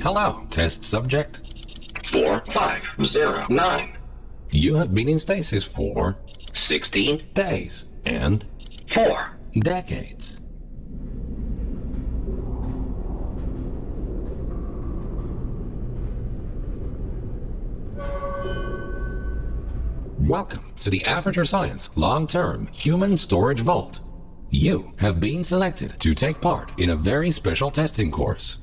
Hello, test subject. 4509. You have been in stasis for 16 days and 4. decades. Welcome to the Aperture Science Long-Term Human Storage Vault. You have been selected to take part in a very special testing course.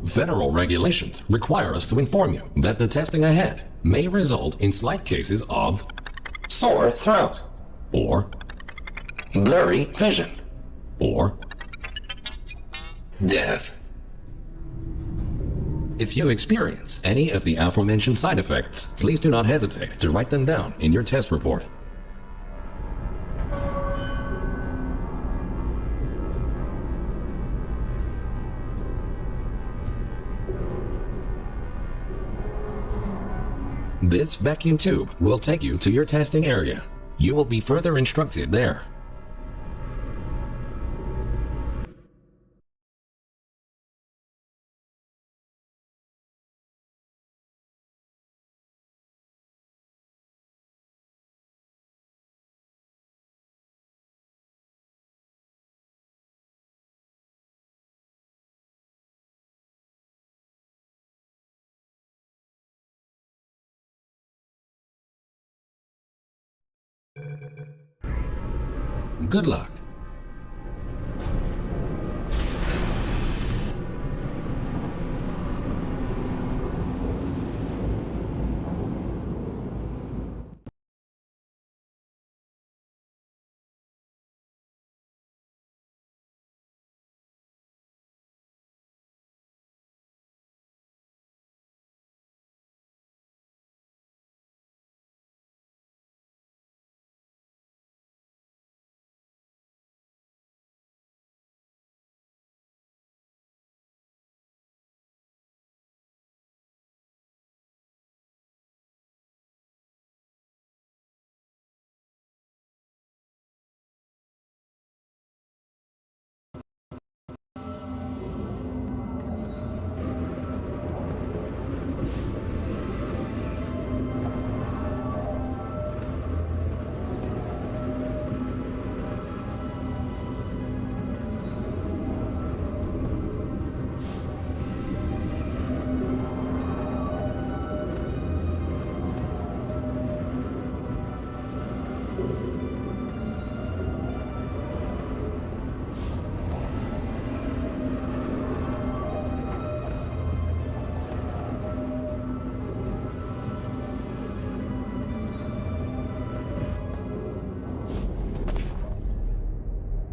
Federal regulations require us to inform you that the testing ahead may result in slight cases of sore throat, or blurry vision, or Death. if you experience any of the aforementioned side effects, please do not hesitate to write them down in your test report. This vacuum tube will take you to your testing area. You will be further instructed there. Good luck.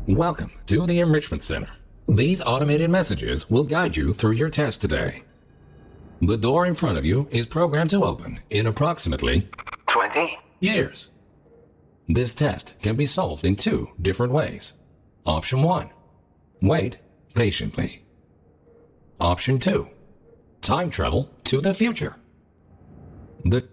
Welcome to the Enrichment Center. These automated messages will guide you through your test today. The door in front of you is programmed to open in approximately 20. years. This test can be solved in two different ways. Option 1. Wait patiently. Option 2. Time travel to the future. The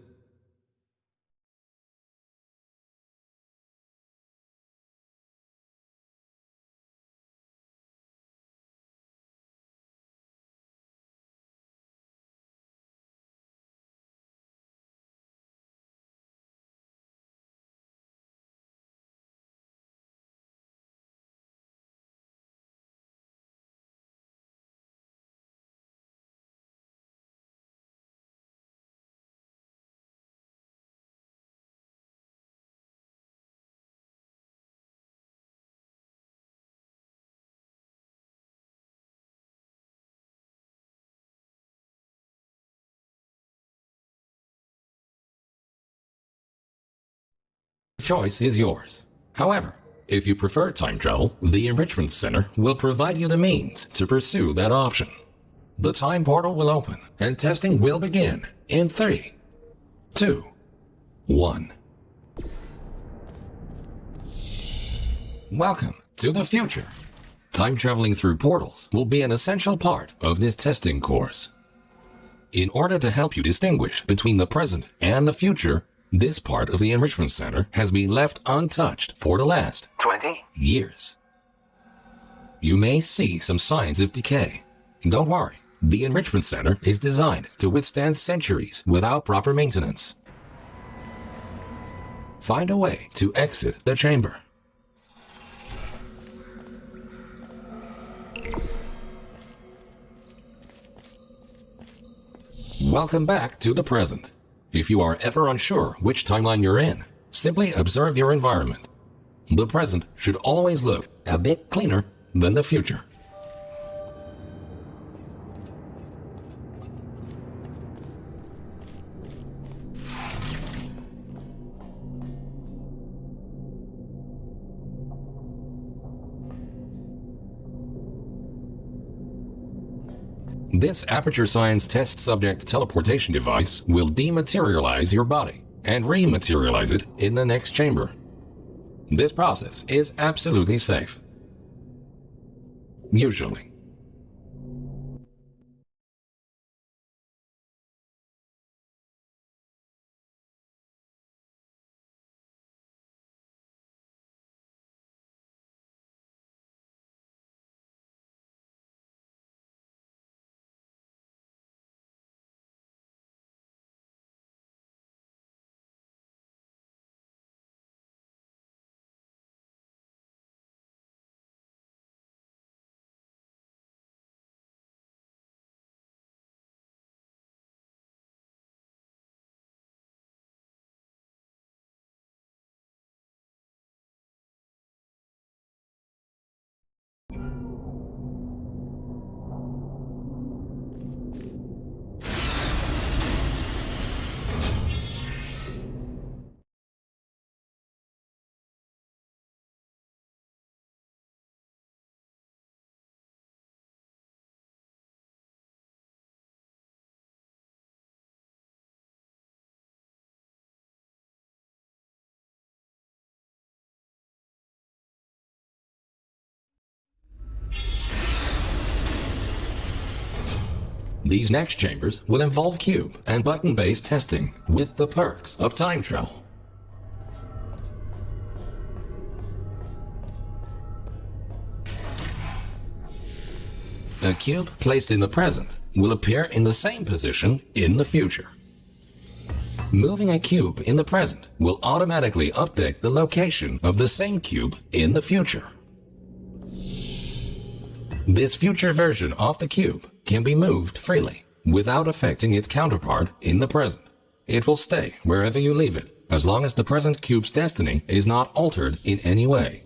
choice is yours. However, if you prefer time travel, the Enrichment Center will provide you the means to pursue that option. The time portal will open and testing will begin in 3, 2, 1. Welcome to the future. Time traveling through portals will be an essential part of this testing course. In order to help you distinguish between the present and the future, This part of the Enrichment Center has been left untouched for the last 20. years. You may see some signs of decay. Don't worry, the Enrichment Center is designed to withstand centuries without proper maintenance. Find a way to exit the chamber. Welcome back to the present. If you are ever unsure which timeline you're in, simply observe your environment. The present should always look a bit cleaner than the future. This Aperture Science test subject teleportation device will dematerialize your body and rematerialize it in the next chamber. This process is absolutely safe. Usually. These next chambers will involve cube and button-based testing with the perks of time travel. A cube placed in the present will appear in the same position in the future. Moving a cube in the present will automatically update the location of the same cube in the future. This future version of the cube can be moved freely without affecting its counterpart in the present. It will stay wherever you leave it, as long as the present cube's destiny is not altered in any way.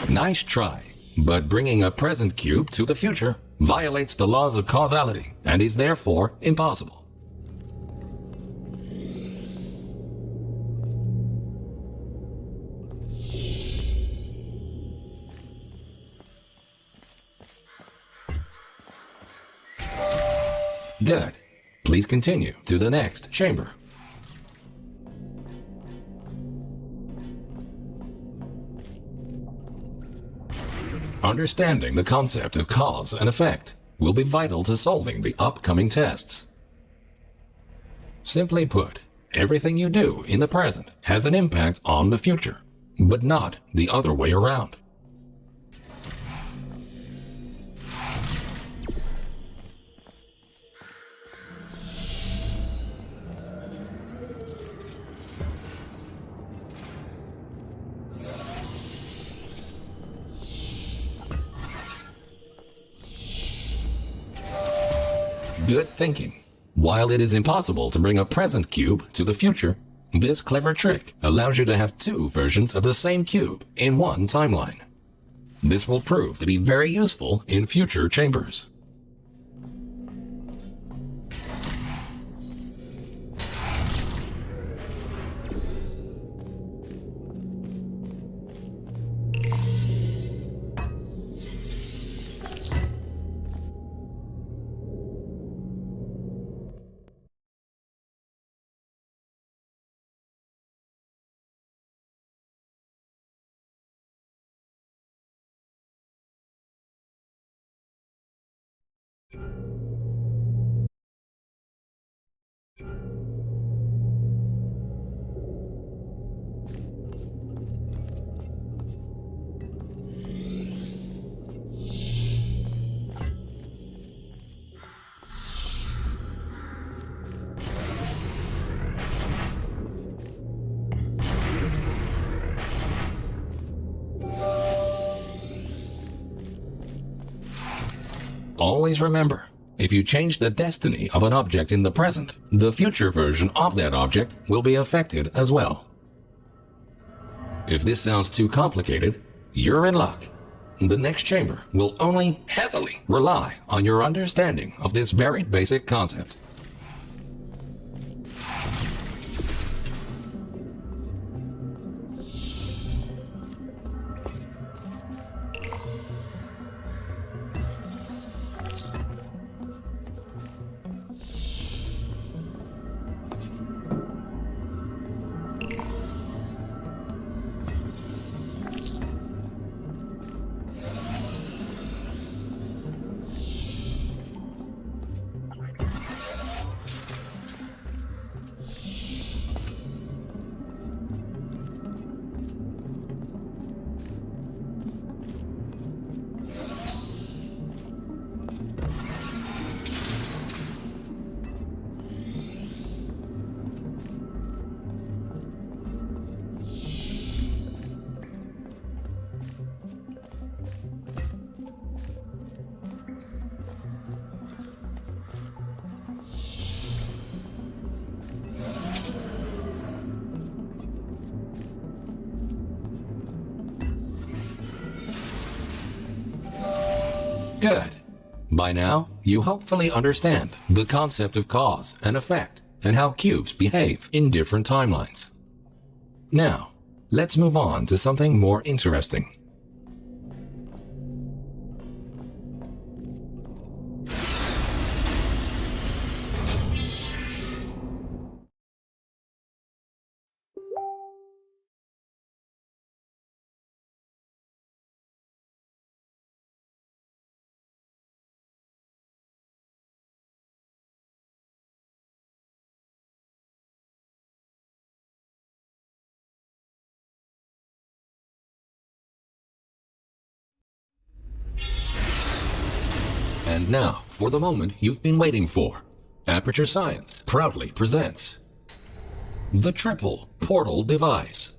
Nice try, but bringing a present cube to the future violates the laws of causality and is therefore impossible. Good. Please continue to the next chamber. Understanding the concept of cause and effect will be vital to solving the upcoming tests. Simply put, everything you do in the present has an impact on the future, but not the other way around. Good thinking. While it is impossible to bring a present cube to the future, this clever trick allows you to have two versions of the same cube in one timeline. This will prove to be very useful in future chambers. Always remember, if you change the destiny of an object in the present, the future version of that object will be affected as well. If this sounds too complicated, you're in luck. The next chamber will only Heavily. rely on your understanding of this very basic concept. Good. By now, you hopefully understand the concept of cause and effect and how cubes behave in different timelines. Now, let's move on to something more interesting. And now, for the moment you've been waiting for. Aperture Science proudly presents the Triple Portal Device.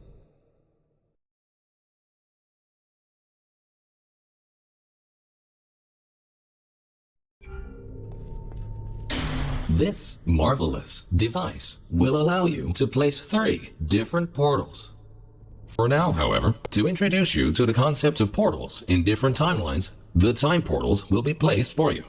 This marvelous device will allow you to place 3 different portals. For now, however, to introduce you to the concept of portals in different timelines, the time portals will be placed for you.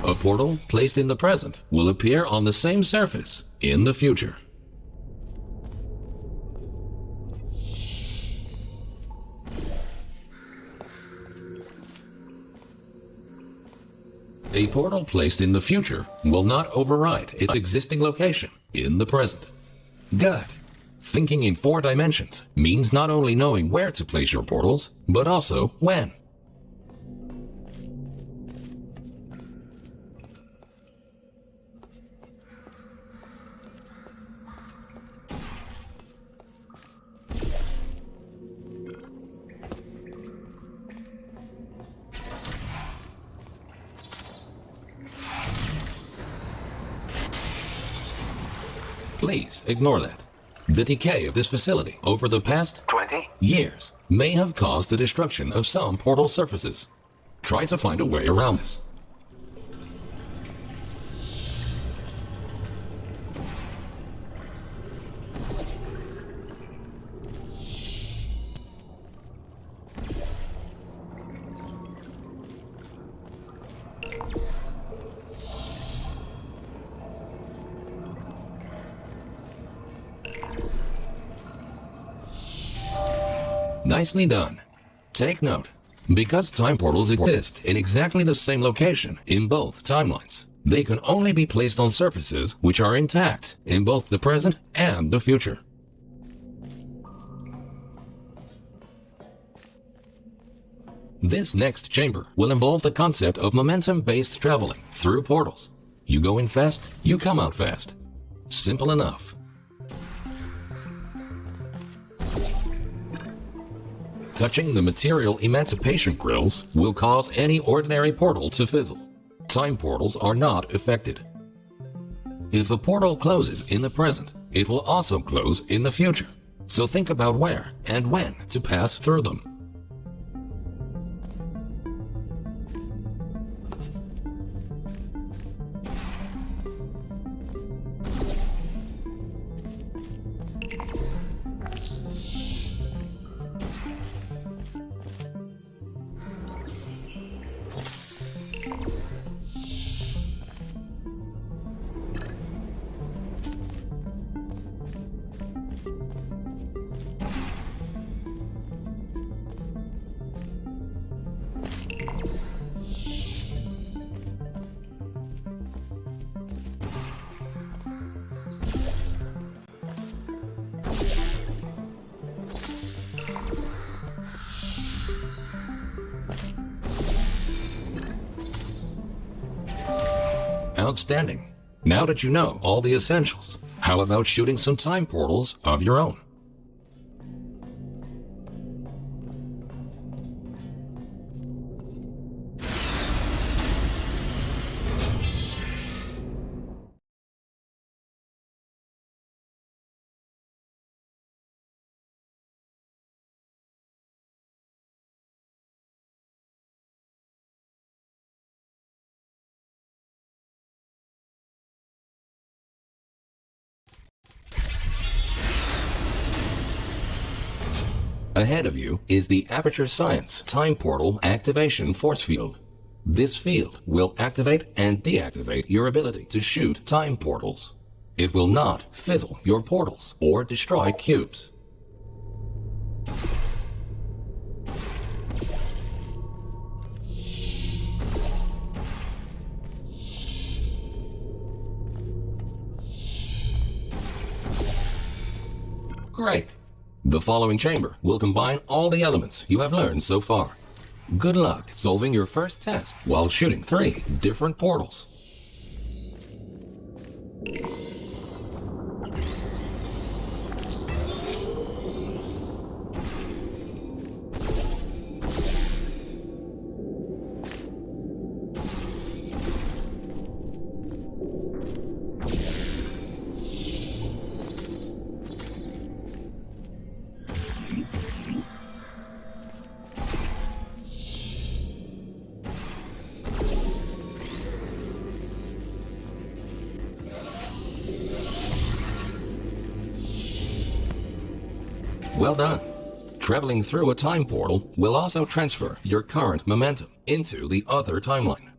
A portal placed in the present will appear on the same surface in the future. A portal placed in the future will not override its existing location in the present. Good. Thinking in 4 dimensions means not only knowing where to place your portals, but also when. Please ignore that. The decay of this facility over the past 20. years may have caused the destruction of some portal surfaces. Try to find a way around this. Nicely done. Take note. Because time portals exist in exactly the same location in both timelines, they can only be placed on surfaces which are intact in both the present and the future. This next chamber will involve the concept of momentum-based traveling through portals. You go in fast, you come out fast. Simple enough. Touching the material emancipation grills will cause any ordinary portal to fizzle. Time portals are not affected. If a portal closes in the present, it will also close in the future. So think about where and when to pass through them. Outstanding. Now that you know all the essentials, how about shooting some time portals of your own? Ahead of you is the Aperture Science Time Portal Activation Force Field. This field will activate and deactivate your ability to shoot time portals. It will not fizzle your portals or destroy cubes. Great! The following chamber will combine all the elements you have learned so far. Good luck solving your first test while shooting 3 different portals. Well done. Traveling through a time portal will also transfer your current momentum into the other timeline.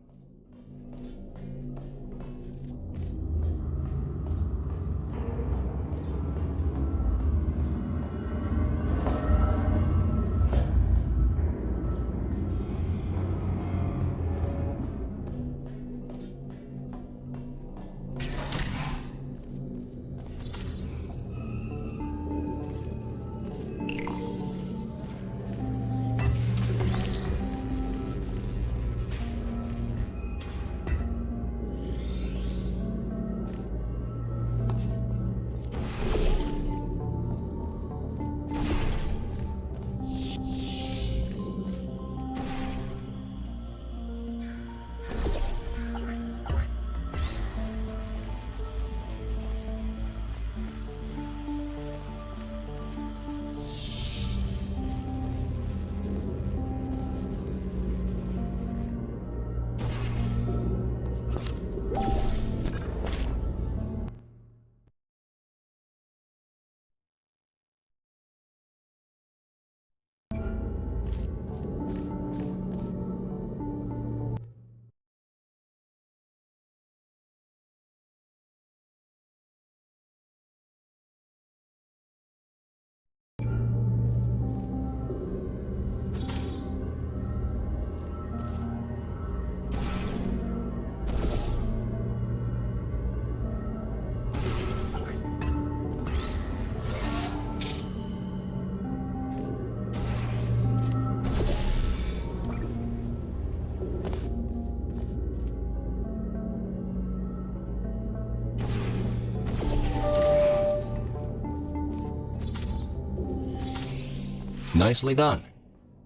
Nicely done.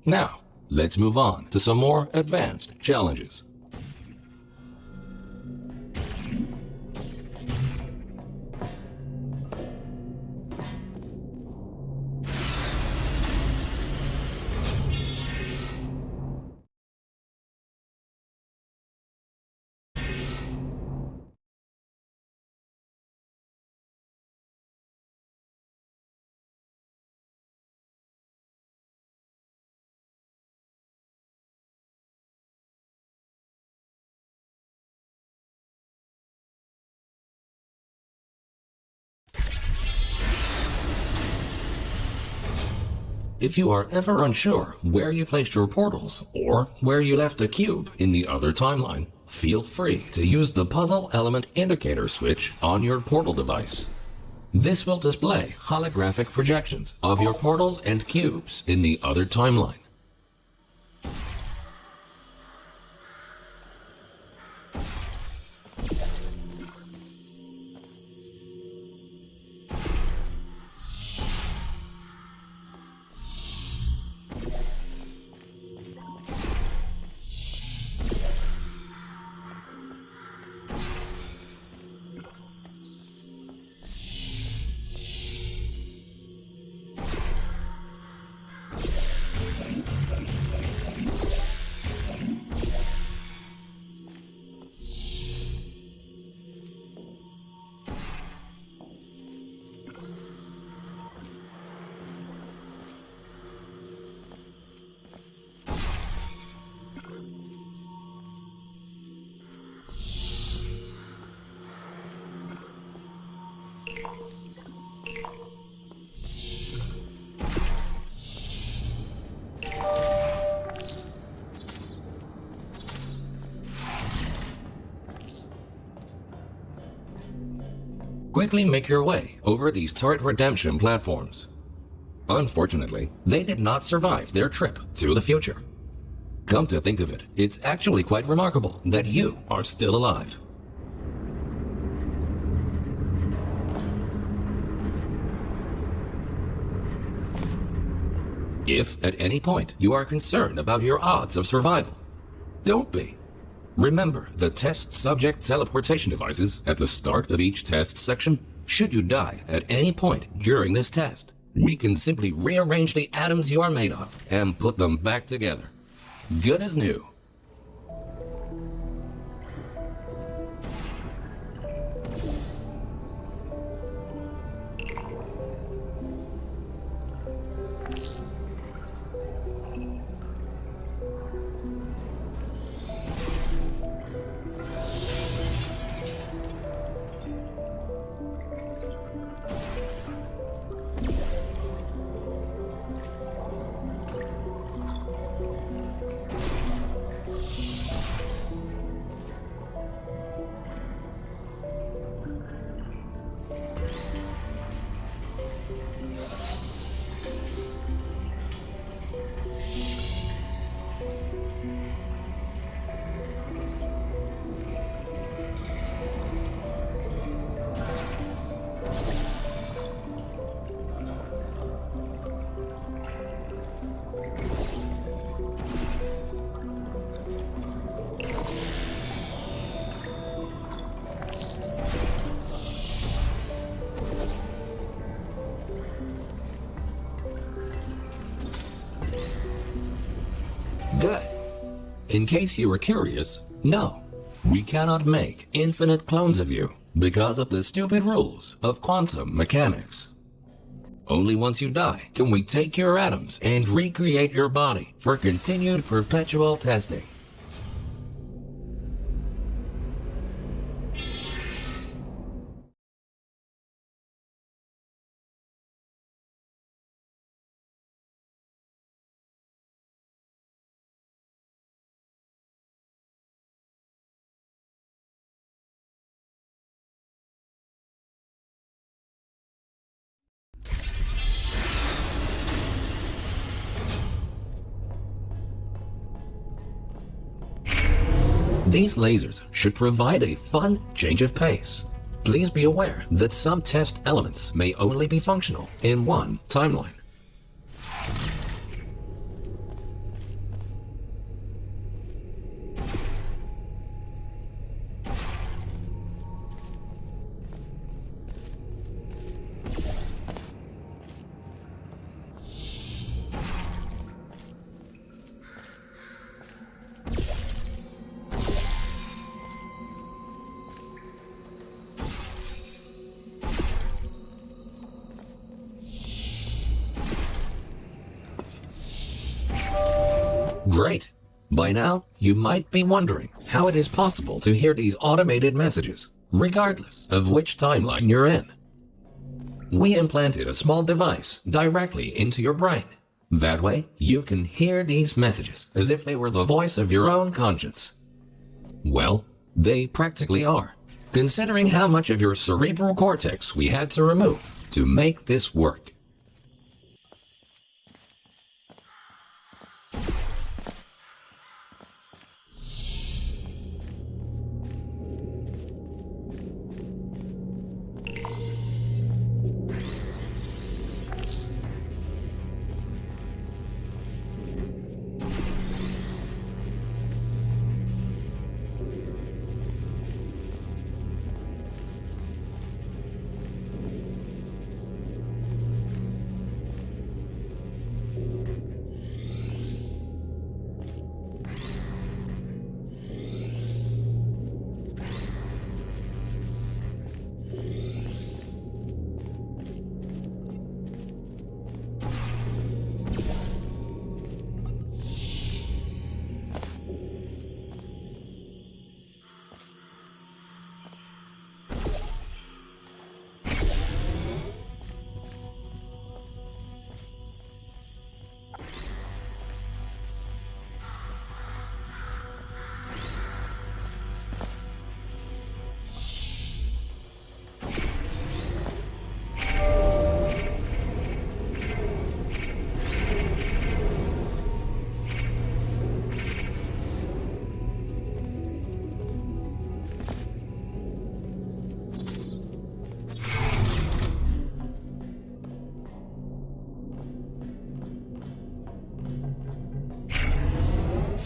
Now, let's move on to some more advanced challenges. If you are ever unsure where you placed your portals or where you left a cube in the other timeline, feel free to use the puzzle element indicator switch on your portal device. This will display holographic projections of your portals and cubes in the other timeline. Quickly make your way over these turret redemption platforms. Unfortunately, they did not survive their trip to the future. Come to think of it, it's actually quite remarkable that you are still alive. If at any point you are concerned about your odds of survival, don't be. Remember the test subject teleportation devices at the start of each test section. Should you die at any point during this test, we can simply rearrange the atoms you are made of and put them back together. Good as new. Good. In case you were curious, no, we cannot make infinite clones of you because of the stupid rules of quantum mechanics. Only once you die can we take your atoms and recreate your body for continued perpetual testing. These lasers should provide a fun change of pace. Please be aware that some test elements may only be functional in one timeline. Great. By now, you might be wondering how it is possible to hear these automated messages, regardless of which timeline you're in. We implanted a small device directly into your brain. That way, you can hear these messages as if they were the voice of your own conscience. Well, they practically are, considering how much of your cerebral cortex we had to remove to make this work.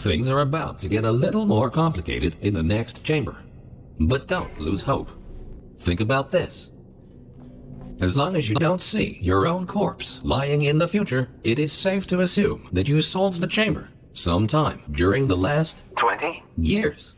Things are about to get a little more complicated in the next chamber. But don't lose hope. Think about this. As long as you don't see your own corpse lying in the future, it is safe to assume that you solved the chamber sometime during the last 20, years.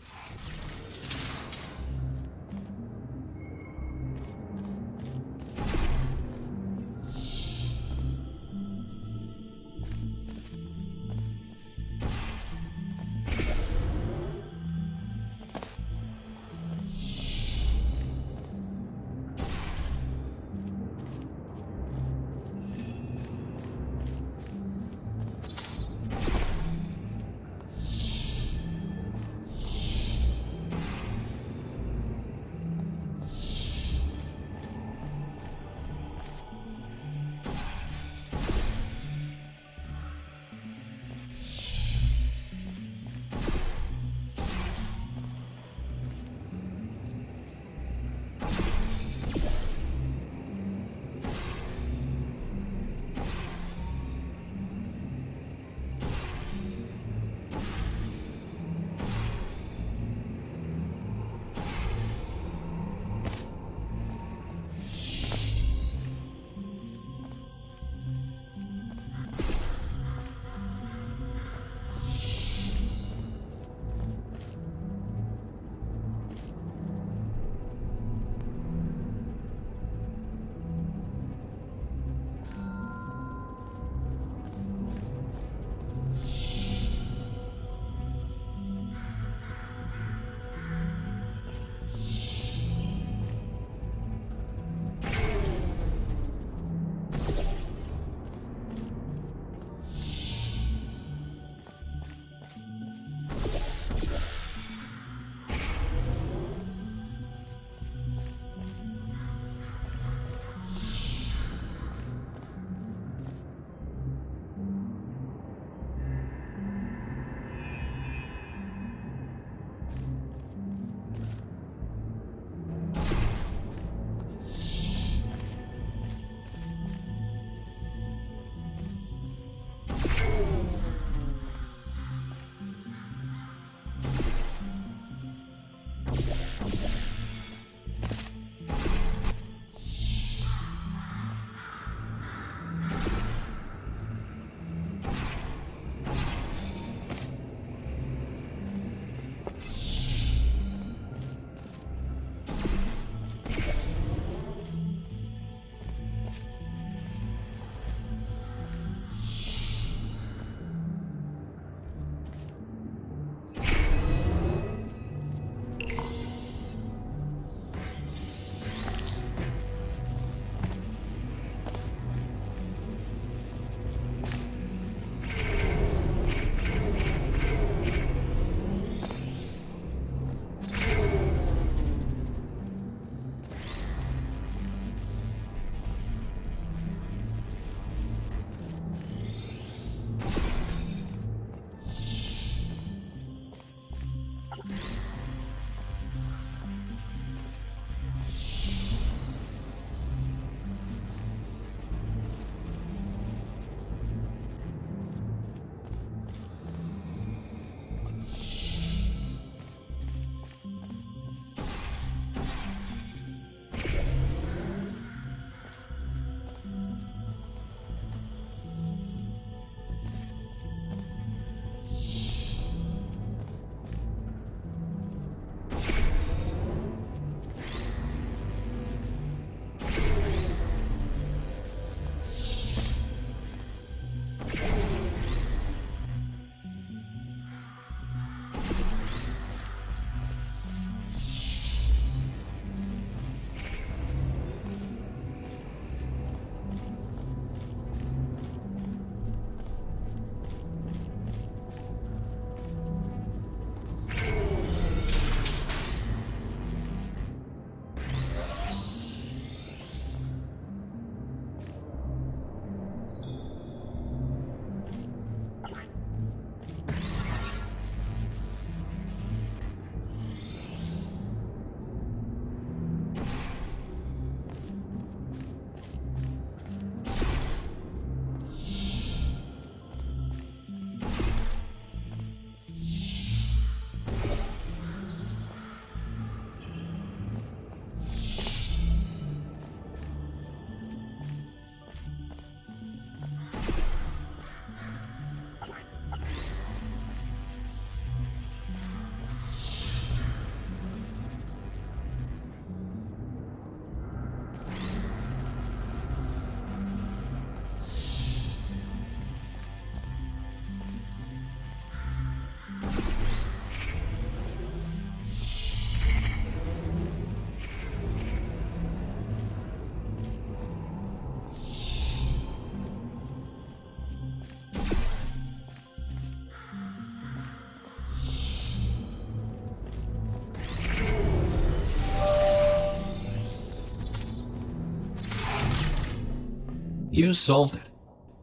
You solved it.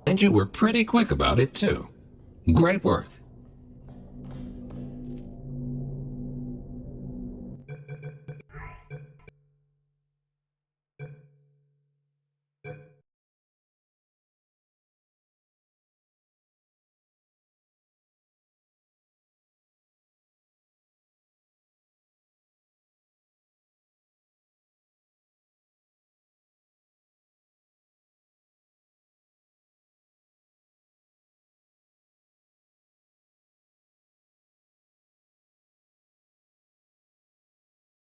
And you were pretty quick about it, too. Great work.